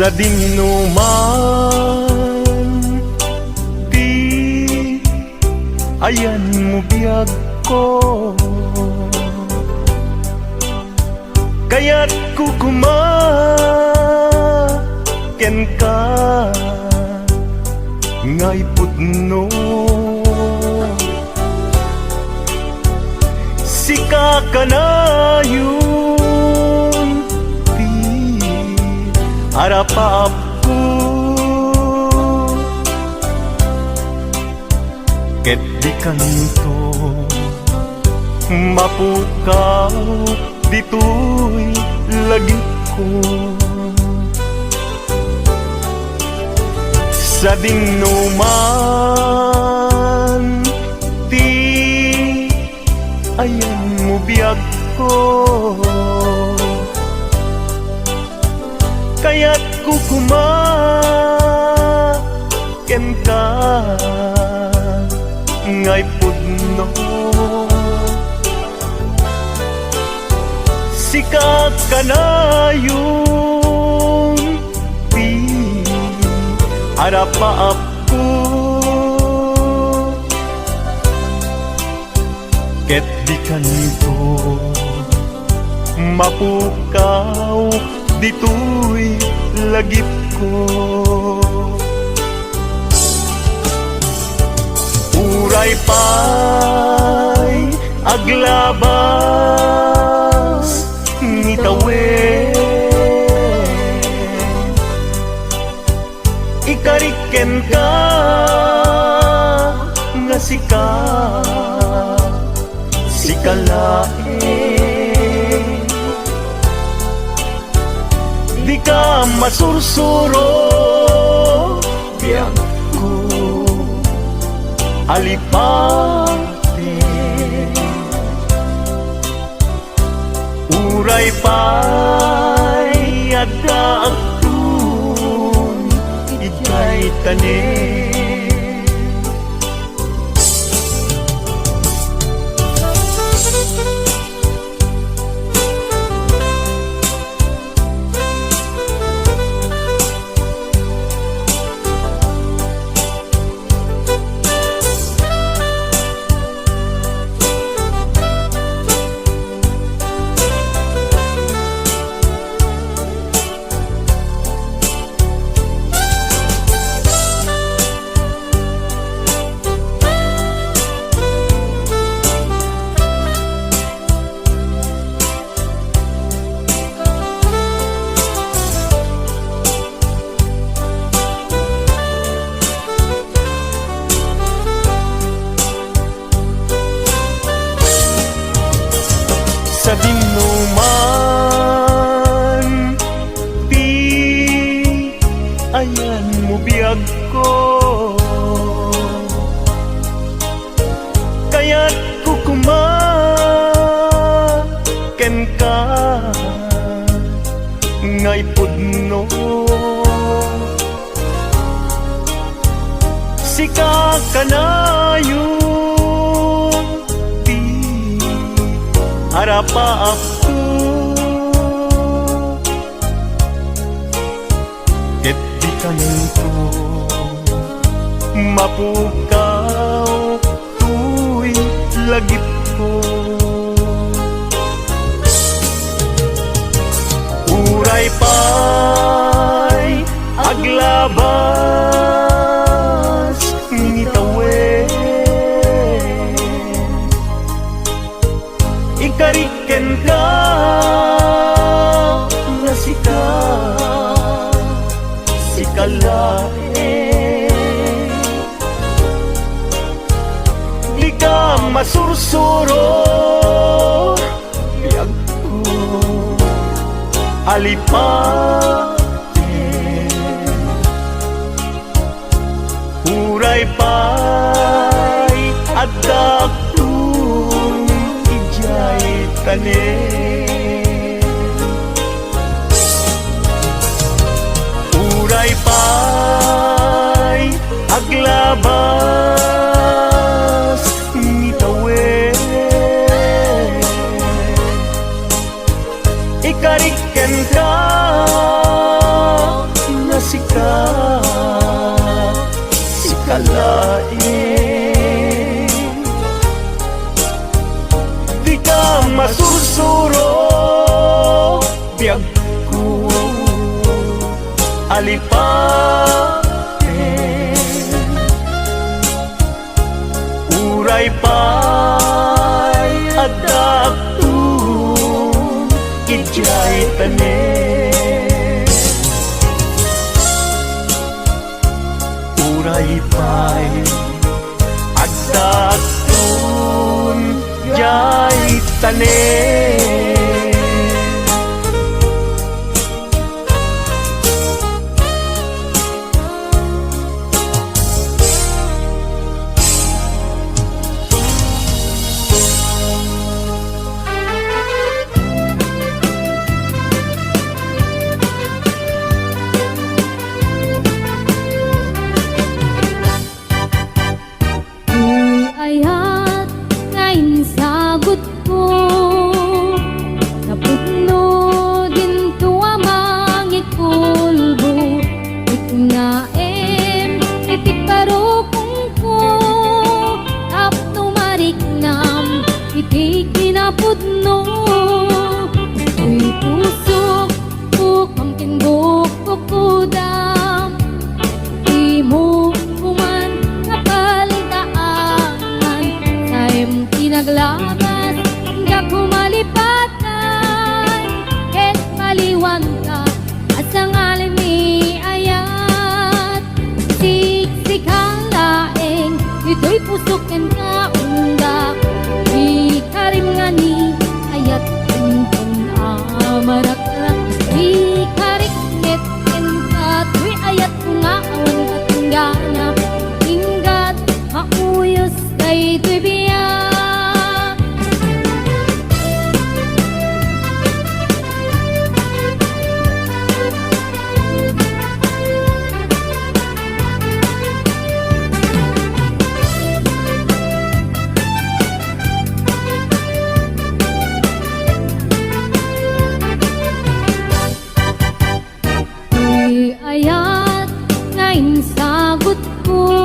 sa dinuman, di ayan mo biyag ko, kaya't kukumaken ka ngay pudno. Sika ka na yun, di harapap ko, ket di kanto mapukaw dito'y lagip ko. Sa dinuman, di ayan mo biyag ko, kaya't kukumaken ka ngay pudno. Sika ka na yung di harapaap ko, ket di kanto mapukaw dito'y lagip ko. Uray pa'y aglabas ni tawen, ikariken ka nga sikalain, di ka masursuro biyag ko alipate. Uray pa'y adaagtun ikay tanin, sa dinuman, di ayan mo biyag ko, kaya't kukumaken ka ngay pudno. Sika ka na yung di harapaap ko, ket di kanto mapukaw tu'y lagip ko. Uray pa'y aglabas ni tawen, ikariken ka nga sikalain, di ka masursuro biyag ko alipate. Uray pa'y adagtun ijay tanin, uray pa'y aglabas ni tawen, ikariken ka ka si kalain. Di ka masursuro biyag ko alipatin. Uray pa'y adaptun ijay tanen. Uray pa'y adaptun ijay tanen. Ayat ngayon sagot ko sa pugno din tuwa mangikulbo. Ito nga itik parukong ko tapno mariknam itik pinapudno. Uy puso ko kamkin bukok kudam di mo kuman napalitaan time tinaglamas hingga kumalipatan ket maliwan ka at sa ngalan ni ayat siksik ang laeng ito'y pusukan ka undak di karim nga ni ayat tuntun amarak-rak di kariknet enka tuy ayat nga awan katunggana hinggat mauyos kay tuy biyak. Tuy ayat ngayon sagot ko